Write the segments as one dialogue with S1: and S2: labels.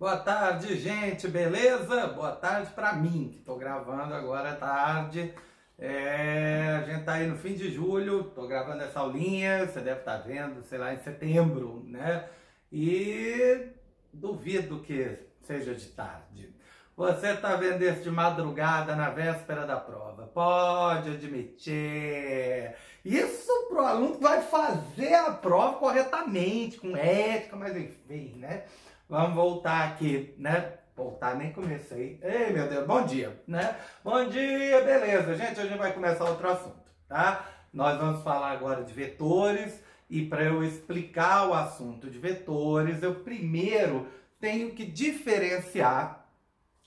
S1: Boa tarde, gente, beleza? Boa tarde para mim, que estou gravando agora à tarde. A gente tá aí no fim de julho, estou gravando essa aulinha, você deve estar vendo, sei lá, em setembro, né? E duvido que seja de tarde. Você está vendo isso de madrugada, na véspera da prova, pode admitir. Isso pro aluno que vai fazer a prova corretamente, com ética, mas enfim, né? Vamos voltar aqui, né? Voltar, nem comecei. Ei, meu Deus, bom dia, né? Bom dia, beleza. Gente, a gente vai começar outro assunto, tá? Nós vamos falar agora de vetores e para eu explicar o assunto de vetores, eu primeiro tenho que diferenciar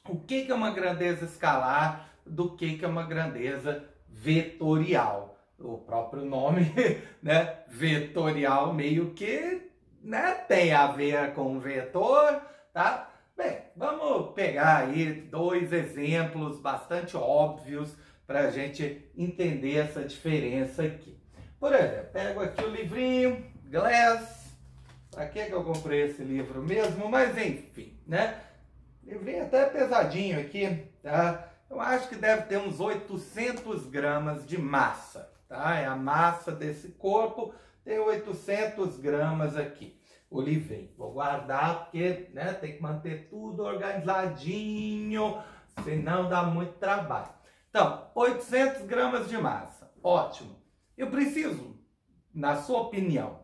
S1: o que é uma grandeza escalar do que é uma grandeza vetorial. O próprio nome, né? Vetorial meio que, né, tem a ver com vetor, tá? Bem, vamos pegar aí dois exemplos bastante óbvios para a gente entender essa diferença aqui. Por exemplo, pego aqui o livrinho, Glass. Para que eu comprei esse livro mesmo? Mas enfim, né? Livrinho até pesadinho aqui, tá? Eu acho que deve ter uns 800 gramas de massa, tá? É a massa desse corpo, tem 800 gramas aqui. O livrinho. Vou guardar porque, né, tem que manter tudo organizadinho, senão dá muito trabalho. Então, 800 gramas de massa. Ótimo. Eu preciso, na sua opinião,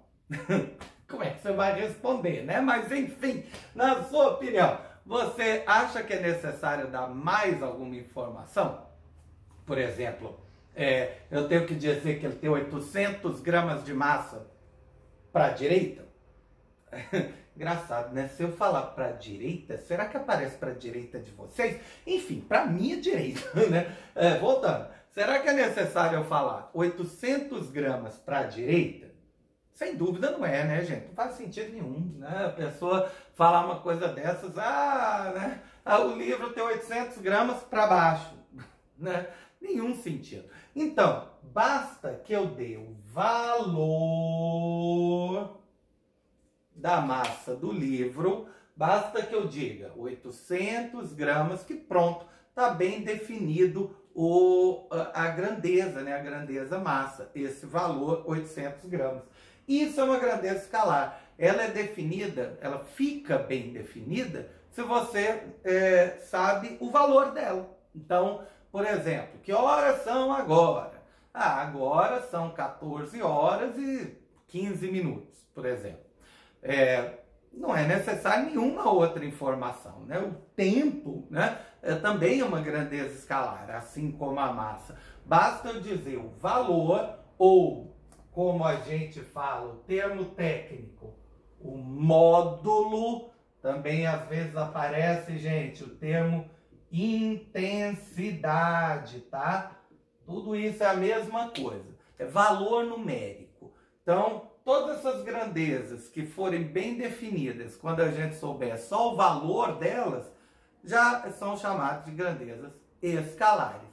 S1: como é que você vai responder, né? Mas, enfim, na sua opinião, você acha que é necessário dar mais alguma informação? Por exemplo, eu tenho que dizer que ele tem 800 gramas de massa para a direita? Engraçado, né? Se eu falar para a direita, será que aparece para a direita de vocês? Enfim, para mim é direita, né? Voltando, será que é necessário eu falar 800 gramas para a direita? Sem dúvida não é, né, gente? Não faz sentido nenhum, né? A pessoa falar uma coisa dessas, né? O livro tem 800 gramas para baixo, né? Nenhum sentido. Então, basta que eu dê o valor da massa do livro, basta que eu diga 800 gramas, que pronto, está bem definido a grandeza, né? A grandeza massa, esse valor 800 gramas. Isso é uma grandeza escalar. Ela é definida, ela fica bem definida se você sabe o valor dela. Então, por exemplo, que horas são agora? Agora são 14 horas e 15 minutos, por exemplo. Não é necessário nenhuma outra informação, né? O tempo, né, também é uma grandeza escalar, assim como a massa. Basta eu dizer o valor, ou, como a gente fala, o termo técnico, o módulo. Também às vezes aparece, gente, o termo intensidade, tá? Tudo isso é a mesma coisa, é valor numérico. Então, todas essas grandezas que forem bem definidas, quando a gente souber só o valor delas, já são chamadas de grandezas escalares.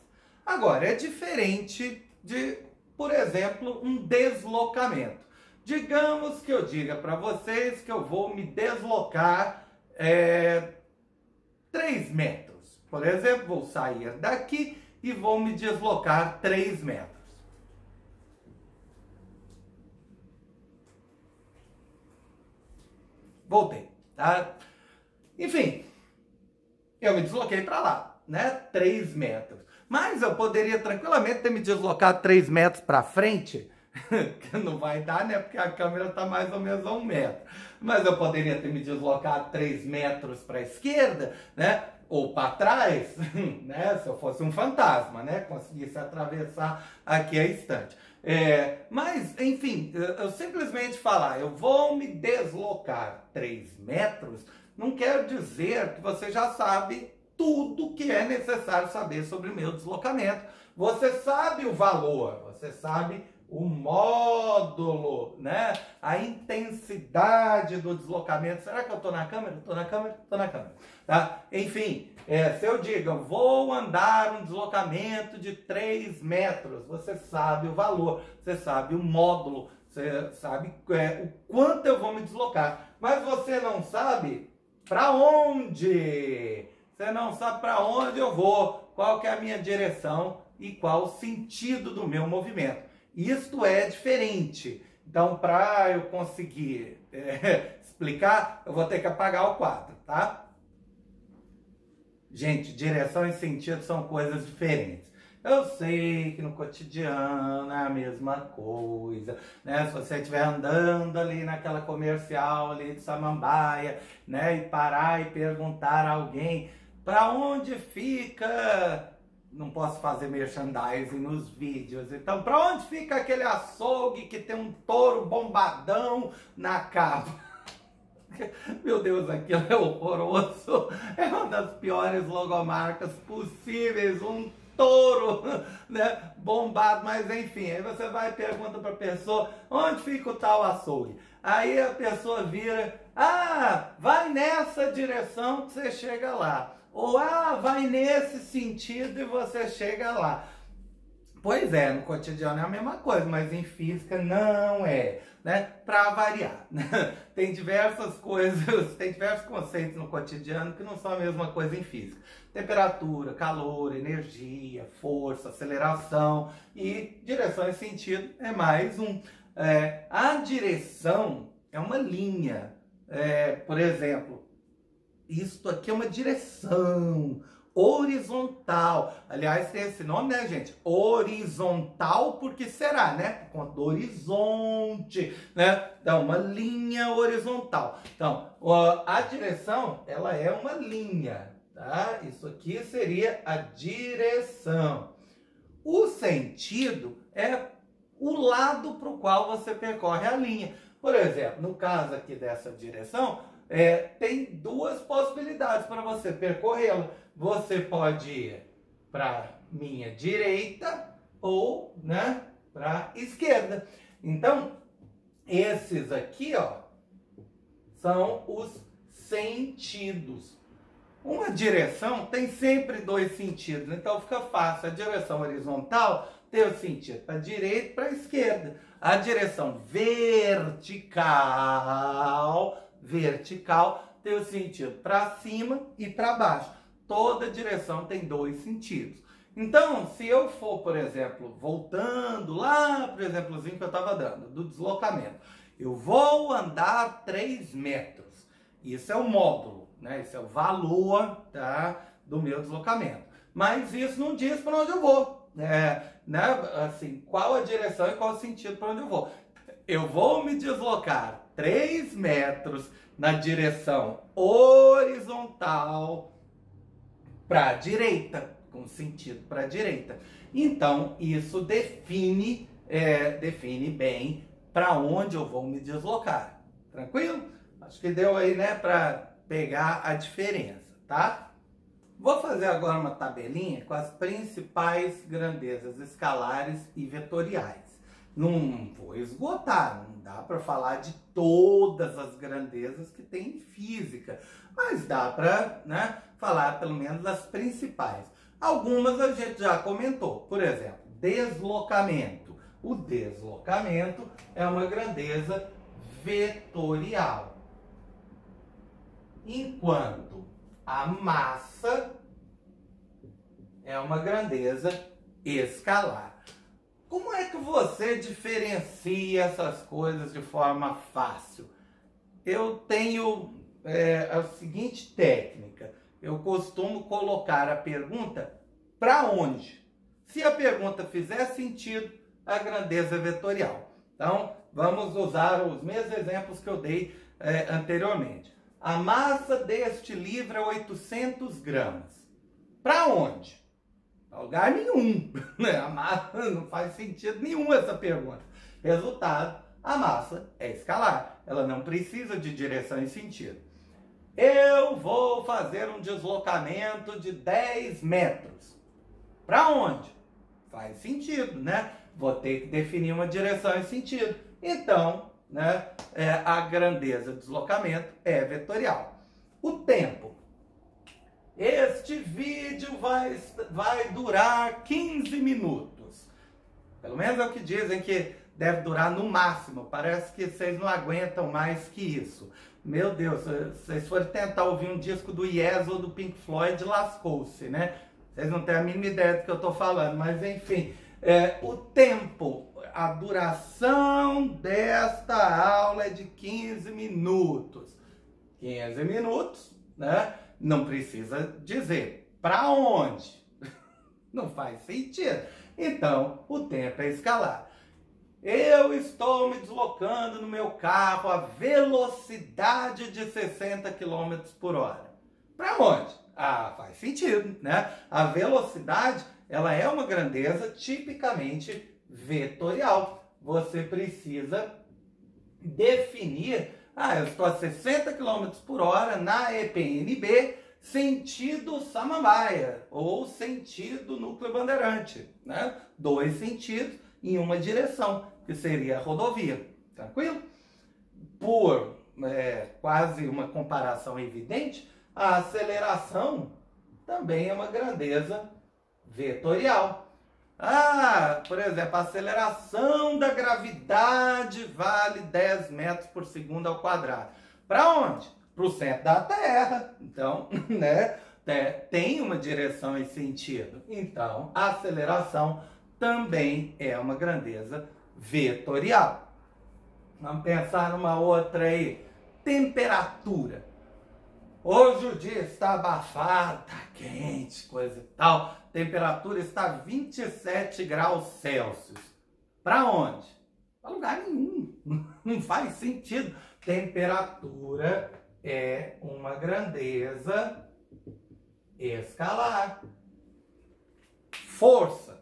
S1: Agora, é diferente de, por exemplo, um deslocamento. Digamos que eu diga para vocês que eu vou me deslocar 3 metros. Por exemplo, vou sair daqui e vou me deslocar 3 metros. Voltei, tá? Enfim, eu me desloquei para lá, né? 3 metros. Mas eu poderia tranquilamente ter me deslocado 3 metros para frente, que não vai dar, né? Porque a câmera está mais ou menos a 1 metro. Mas eu poderia ter me deslocado 3 metros para a esquerda, né? Ou para trás, né? Se eu fosse um fantasma, né? Conseguisse atravessar aqui a estante. Mas, enfim, eu simplesmente falar, eu vou me deslocar 3 metros, não quer dizer que você já sabe tudo que é necessário saber sobre o meu deslocamento. Você sabe o valor, você sabe o módulo, né? A intensidade do deslocamento. Será que eu estou na câmera? Estou na câmera? Estou na câmera. Tá? Enfim, se eu digo, eu vou andar um deslocamento de 3 metros, você sabe o valor, você sabe o módulo, você sabe o quanto eu vou me deslocar. Mas você não sabe para onde? Você não sabe para onde eu vou, qual que é a minha direção e qual o sentido do meu movimento. Isto é diferente. Então, para eu conseguir explicar, eu vou ter que apagar o quadro, tá? Gente, direção e sentido são coisas diferentes. Eu sei que no cotidiano é a mesma coisa, né? Se você estiver andando ali naquela comercial ali de Samambaia, né? E parar e perguntar a alguém para onde fica... Não posso fazer merchandising nos vídeos. Então, para onde fica aquele açougue que tem um touro bombadão na capa? Meu Deus, aquilo é horroroso. É uma das piores logomarcas possíveis. Um touro, né, bombado, mas enfim. Aí você vai e pergunta para a pessoa, onde fica o tal açougue? Aí a pessoa vira, ah, vai nessa direção que você chega lá. Ou, ah, vai nesse sentido e você chega lá. Pois é, no cotidiano é a mesma coisa, mas em física não é, né? Para variar, né? Tem diversas coisas, tem diversos conceitos no cotidiano que não são a mesma coisa em física. Temperatura, calor, energia, força, aceleração e direção e sentido é mais um. A direção é uma linha, por exemplo, isto aqui é uma direção horizontal. Aliás, tem esse nome, né, gente? Horizontal, porque será, né? Por conta do horizonte, né? Então, uma linha horizontal. Então, a direção, ela é uma linha, tá? Isso aqui seria a direção. O sentido é o lado para o qual você percorre a linha. Por exemplo, no caso aqui dessa direção, tem duas possibilidades para você percorrê-la. Você pode ir para minha direita ou, né, para esquerda. Então, esses aqui, ó, são os sentidos. Uma direção tem sempre dois sentidos, então fica fácil. A direção horizontal tem o sentido para a direita e para a esquerda. A direção vertical tem o sentido para cima e para baixo. Toda direção tem dois sentidos. Então, se eu for, por exemplo, voltando lá para o exemplozinho que eu estava dando, do deslocamento, eu vou andar 3 metros. Isso é o módulo, né? Isso é o valor, tá, do meu deslocamento. Mas isso não diz para onde eu vou. Né? Assim, qual a direção e qual o sentido para onde eu vou. Eu vou me deslocar 3 metros na direção horizontal para a direita, com sentido para a direita. Então, isso define bem para onde eu vou me deslocar. Tranquilo? Acho que deu aí, né, para pegar a diferença, tá? Vou fazer agora uma tabelinha com as principais grandezas escalares e vetoriais. Não vou esgotar, não dá para falar de todas as grandezas que tem em física, mas dá para, né, falar pelo menos das principais. Algumas a gente já comentou, por exemplo, deslocamento. O deslocamento é uma grandeza vetorial, enquanto a massa é uma grandeza escalar. Como é que você diferencia essas coisas de forma fácil? Eu tenho a seguinte técnica. Eu costumo colocar a pergunta para onde? Se a pergunta fizer sentido, a grandeza é vetorial. Então, vamos usar os mesmos exemplos que eu dei anteriormente. A massa deste livro é 800 gramas. Para onde? Para lugar nenhum. A massa não faz sentido nenhum essa pergunta. Resultado, a massa é escalar. Ela não precisa de direção e sentido. Eu vou fazer um deslocamento de 10 metros. Para onde? Faz sentido, né? Vou ter que definir uma direção e sentido. Então, né, a grandeza do deslocamento é vetorial. O tempo. Este vídeo vai durar 15 minutos. Pelo menos é o que dizem que deve durar no máximo. Parece que vocês não aguentam mais que isso. Meu Deus, se vocês forem tentar ouvir um disco do Yes ou do Pink Floyd, lascou-se, né? Vocês não têm a mínima ideia do que eu estou falando, mas enfim, o tempo, a duração desta aula é de 15 minutos. 15 minutos, né? Não precisa dizer para onde. Não faz sentido. Então, o tempo é escalar. Eu estou me deslocando no meu carro a velocidade de 60 km por hora. Para onde? Ah, faz sentido, né? A velocidade, ela é uma grandeza tipicamente vetorial. Você precisa definir, eu estou a 60 km por hora na EPNB, sentido Samambaia, ou sentido Núcleo Bandeirante, né? 2 sentidos em uma direção, que seria a rodovia, tranquilo? Por quase uma comparação evidente, a aceleração também é uma grandeza vetorial. Por exemplo, a aceleração da gravidade vale 10 metros por segundo ao quadrado. Para onde? Para o centro da Terra. Então, né, tem uma direção e sentido. Então, a aceleração também é uma grandeza vetorial. Vamos pensar numa outra aí. Temperatura. Hoje o dia está abafado, está quente, coisa e tal. Temperatura está 27 graus Celsius. Para onde? Para lugar nenhum. Não faz sentido. Temperatura é uma grandeza escalar. Força.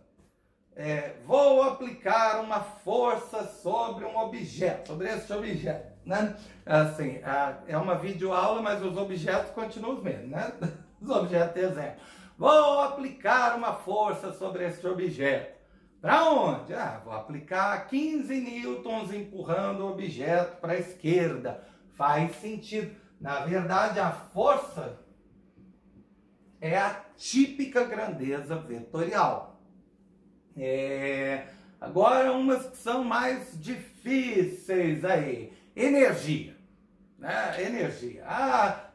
S1: Vou aplicar uma força sobre um objeto, sobre esse objeto, né? Assim, é uma videoaula, mas os objetos continuam os mesmos, né? Os objetos de exemplo. Vou aplicar uma força sobre esse objeto. Para onde? Vou aplicar 15 newtons empurrando o objeto para a esquerda. Faz sentido. Na verdade, a força é a típica grandeza vetorial. Agora, umas que são mais difíceis aí. Energia. Energia.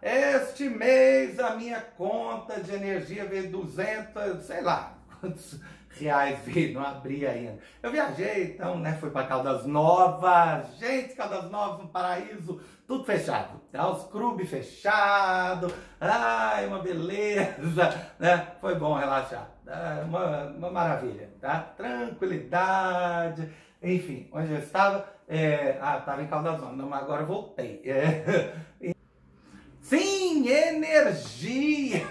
S1: Este mês a minha conta de energia veio 200, sei lá, quantos reais veio, não abri ainda. Eu viajei, então, né, fui para Caldas Novas. Gente, Caldas Novas, um paraíso, tudo fechado. Tá? Os clubes fechados. Uma beleza, né? Foi bom relaxar. Uma maravilha, tá? Tranquilidade. Enfim, onde eu estava? Estava em Caldas Novas, mas agora eu voltei. Sim, energia!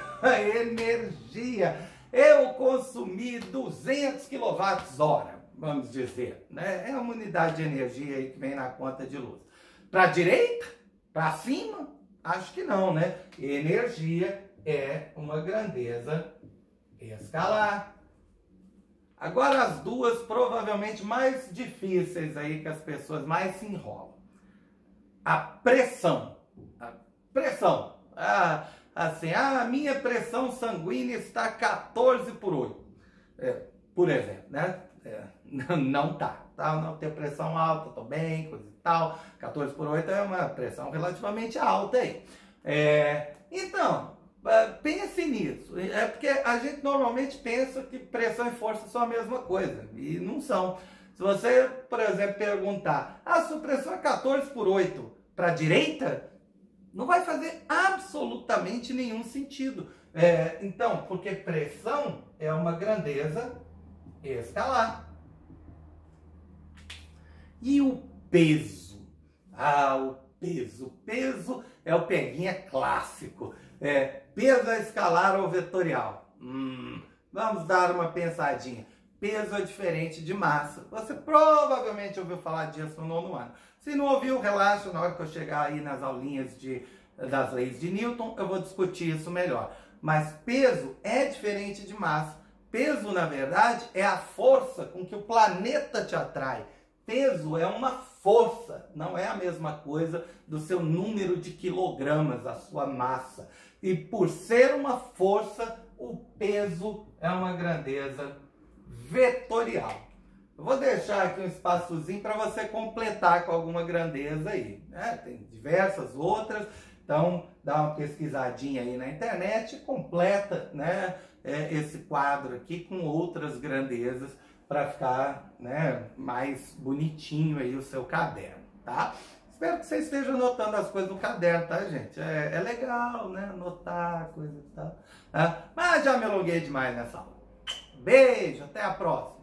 S1: Energia! Eu consumi 200 kWh, vamos dizer, né? É uma unidade de energia aí que vem na conta de luz. Para a direita? Para cima? Acho que não, né? Energia é uma grandeza escalar. Agora as duas provavelmente mais difíceis aí que as pessoas mais se enrolam. A pressão. A pressão. Assim, a minha pressão sanguínea está 14 por 8. Por exemplo, né? Não tá. Não tenho pressão alta, tô bem, coisa e tal. 14 por 8 é uma pressão relativamente alta aí. Então, pense nisso. É porque a gente normalmente pensa que pressão e força são a mesma coisa. E não são. Se você, por exemplo, perguntar, sua pressão é 14 por 8 para a direita, não vai fazer absolutamente nenhum sentido. Então, porque pressão é uma grandeza escalar. E o peso? O peso. O peso é o peguinha clássico. Peso é escalar ou vetorial? Vamos dar uma pensadinha. Peso é diferente de massa. Você provavelmente ouviu falar disso no 9º ano. Se não ouviu, relaxa, na hora que eu chegar aí nas aulinhas das leis de Newton, eu vou discutir isso melhor. Mas peso é diferente de massa. Peso, na verdade, é a força com que o planeta te atrai. Peso é uma força, não é a mesma coisa do seu número de quilogramas, a sua massa. E por ser uma força, o peso é uma grandeza vetorial. Eu vou deixar aqui um espaçozinho para você completar com alguma grandeza aí, né? Tem diversas outras, então dá uma pesquisadinha aí na internet e completa, né, esse quadro aqui com outras grandezas para ficar, né, mais bonitinho aí o seu caderno, tá? Espero que você esteja anotando as coisas no caderno, tá, gente? É legal, né, anotar coisa e tal, tá? Mas já me alonguei demais nessa aula. Beijo, até a próxima!